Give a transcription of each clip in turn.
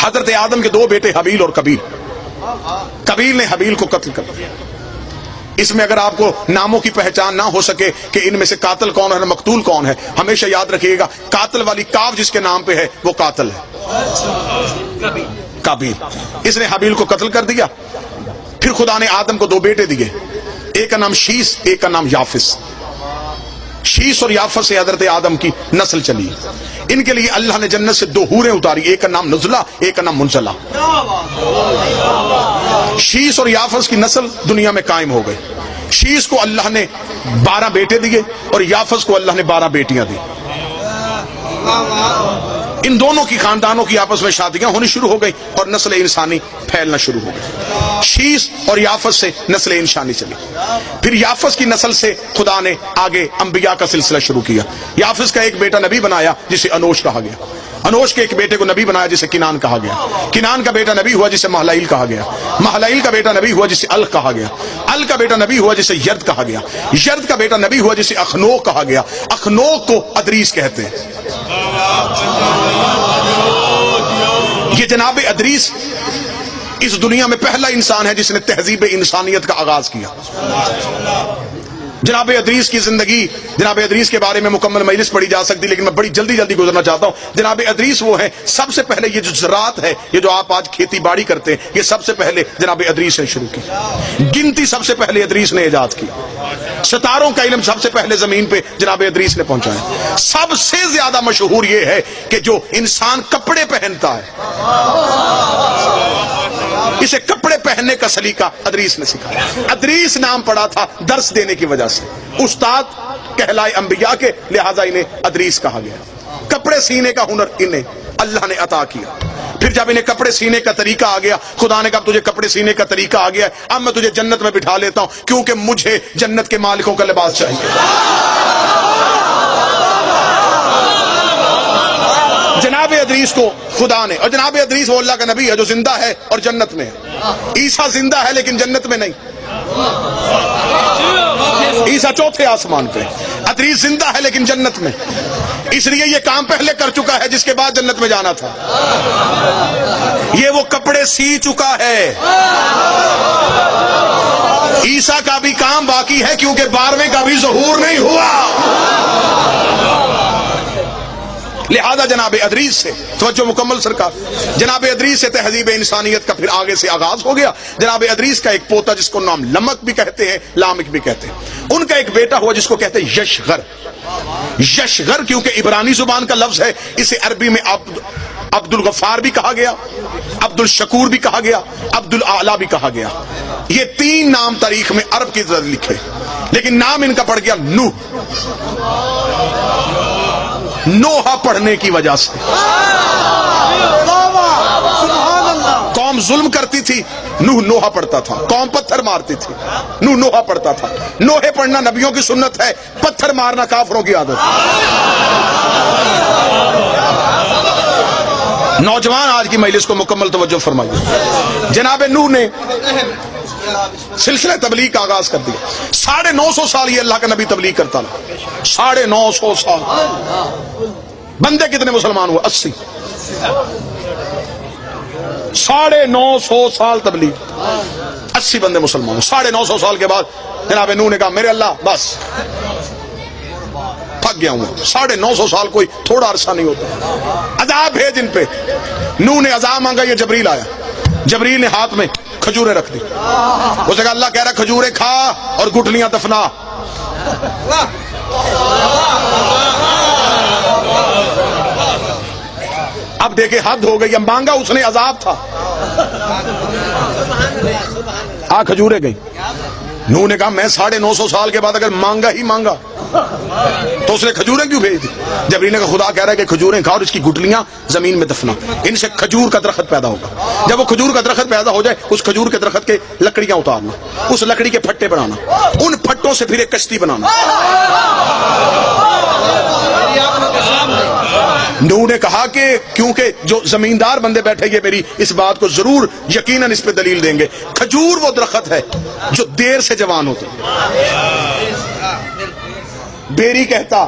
حضرت آدم کے دو بیٹے حبیل اور قبیل. قبیل نے حبیل کو قتل کر دیا. اس میں اگر آپ کو ناموں کی پہچان نہ ہو سکے کہ ان میں سے قاتل کون ہے مقتول کون ہے، ہمیشہ یاد رکھیے گا قاتل والی کاف جس کے نام پہ ہے وہ قاتل ہے قابیل. اس نے حبیل کو قتل کر دیا. پھر خدا نے آدم کو دو بیٹے دیے، ایک کا نام شیس، ایک کا نام یافس. شیس اور یافس سے حضرت آدم کی نسل چلی. ان کے لیے اللہ نے جنت سے دو حوریں اتاری، ایک کا نام نزلہ، ایک کا نام منزلہ. شیس اور یافس کی نسل دنیا میں قائم ہو گئی. شیس کو اللہ نے 12 بیٹے دیے اور یافس کو اللہ نے 12 بیٹیاں دی. ان دونوں کی خاندانوں کی آپس میں شادیاں ہونی شروع ہو گئی اور نسل انسانی پھیلنا شروع ہو گئی. شیس اور یافس سے نسل انسانی چلی. پھر یافس کی نسل سے خدا نے آگے انبیاء کا سلسلہ شروع کیا. یافس کا ایک بیٹا نبی بنایا جسے انوش کہا گیا. انوش کے ایک بیٹے کو نبی بنایا جسے کنان کہا گیا. کنان کا بیٹا نبی ہوا جسے مہلائیل کہا گیا. مہلائیل کا بیٹا نبی ہوا جسے ال کہا گیا. ال کا بیٹا نبی ہوا جسے یرد کہا گیا. یرد کا بیٹا نبی ہوا جسے اخنوک کہا گیا. اخنوک کو ادریس کہتے ہیں. یہ جناب ادریس اس دنیا میں پہلا انسان ہے جس نے تہذیب انسانیت کا آغاز کیا. جناب ادریس کی زندگی، جناب ادریس کے بارے میں مکمل مجلس پڑھی جا سکتی، لیکن میں بڑی جلدی گزرنا چاہتا ہوں. جناب ادریس وہ ہیں سب سے پہلے یہ جو زراعت ہے، یہ جو آپ آج کھیتی باڑی کرتے ہیں، یہ سب سے پہلے جناب ادریس نے شروع کی. گنتی سب سے پہلے ادریس نے ایجاد کی. ستاروں کا علم سب سے پہلے زمین پہ جناب ادریس نے پہنچایا. سب سے زیادہ مشہور یہ ہے کہ جو انسان کپڑے پہنتا ہے اسے کپڑے پہننے کا سلیقہ ادریس نے سکھایا. ادریس نام پڑا تھا درس دینے کی وجہ سے. استاد کہلائے انبیاء کے، لہذا انہیں ادریس کہا گیا. کپڑے سینے کا ہنر انہیں اللہ نے عطا کیا. پھر جب انہیں کپڑے سینے کا طریقہ آ گیا، خدا نے کہا تجھے کپڑے سینے کا طریقہ آ گیا ہے، اب میں تجھے جنت میں بٹھا لیتا ہوں کیونکہ مجھے جنت کے مالکوں کا لباس چاہیے. جناب ادریس کو خدا نے، اور جناب ادریس وہ اللہ کا نبی ہے جو زندہ ہے اور جنت میں ہے. عیسیٰ زندہ ہے لیکن جنت میں نہیں. عیسیٰ چوتھے آسمان پہ. ادریس زندہ ہے لیکن جنت میں، اس لیے یہ کام پہلے کر چکا ہے جس کے بعد جنت میں جانا تھا. یہ وہ کپڑے سی چکا ہے. عیسیٰ کا بھی کام باقی ہے کیونکہ 12ویں کا بھی ظہور نہیں ہوا. لہذا جناب ادریس سے توجہ مکمل سرکار، جناب ادریس سے تہذیب انسانیت کا پھر آگے سے آغاز ہو گیا. جناب ادریس کا ایک پوتا جس کو نام لمک بھی کہتے ہیں، لامک بھی کہتے ہیں. ان کا ایک بیٹا ہوا جس کو کہتے ہیں یشغر. یشغر کیونکہ عبرانی زبان کا لفظ ہے، اسے عربی میں عبد الغفار بھی کہا گیا، عبد الشکور بھی کہا گیا، عبد الاعلی بھی کہا گیا. یہ 3 نام تاریخ میں عرب کی طرح لکھے، لیکن نام ان کا پڑ گیا نوح. نوحہ پڑھنے کی وجہ سے. قوم ظلم کرتی تھی، نوح نوحہ پڑھتا تھا. قوم پتھر مارتی تھی، نوح نوحہ پڑھتا تھا. نوحے پڑھنا نبیوں کی سنت ہے، پتھر مارنا کافروں کی عادت. نوجوان آج کی مجلس کو مکمل توجہ فرمائیے. جناب نوح نے سلسلہ تبلیغ کا آغاز کر دیا. 950 سال یہ اللہ کا نبی تبلیغ کرتا رہا. 950 سال. بندے کتنے مسلمان ہوئے؟ 80. 950 سال تبلیغ، 80 بندے مسلمان. 950 سال کے بعد جناب نوح نے کہا میرے اللہ بس تھک گیا ہوں. 950 سال کوئی تھوڑا عرصہ نہیں ہوتا. عذاب بھیج ان پہ. نوح نے عذاب مانگا، یہ جبریل آیا. جبریل نے ہاتھ میں کھجوریں رکھ دی. اسے کہا اللہ کہہ رہا کھجوریں کھا اور گٹھلیاں دفنا. اب دیکھے حد ہو گئی. اب مانگا اس نے، عذاب تھا. کھجوریں گئی. نوح نے کہا میں 950 سال کے بعد اگر مانگا ہی مانگا تو اس نے کھجوریں کیوں بھیج دی؟ جبریل نے کہا خدا کہہ رہا ہے کہ کھجوریں کھا اور اس کی گٹلیاں زمین میں دفنا. ان سے کھجور کا درخت پیدا ہوگا. جب وہ کھجور کا درخت پیدا ہو جائے اس کھجور کے درخت کے لکڑیاں اتارنا، اس لکڑی کے پھٹے بنانا، ان پھٹوں سے پھر ایک کشتی بنانا. نوح نے کہا کہ کیونکہ جو زمیندار بندے بیٹھے یہ میری اس بات کو ضرور یقیناً اس پہ دلیل دیں گے. کھجور وہ درخت ہے جو دیر سے جوان ہوتا ہے. بیری کہتا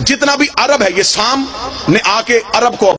جتنا بھی عرب ہے یہ سام نے آ کے عرب کو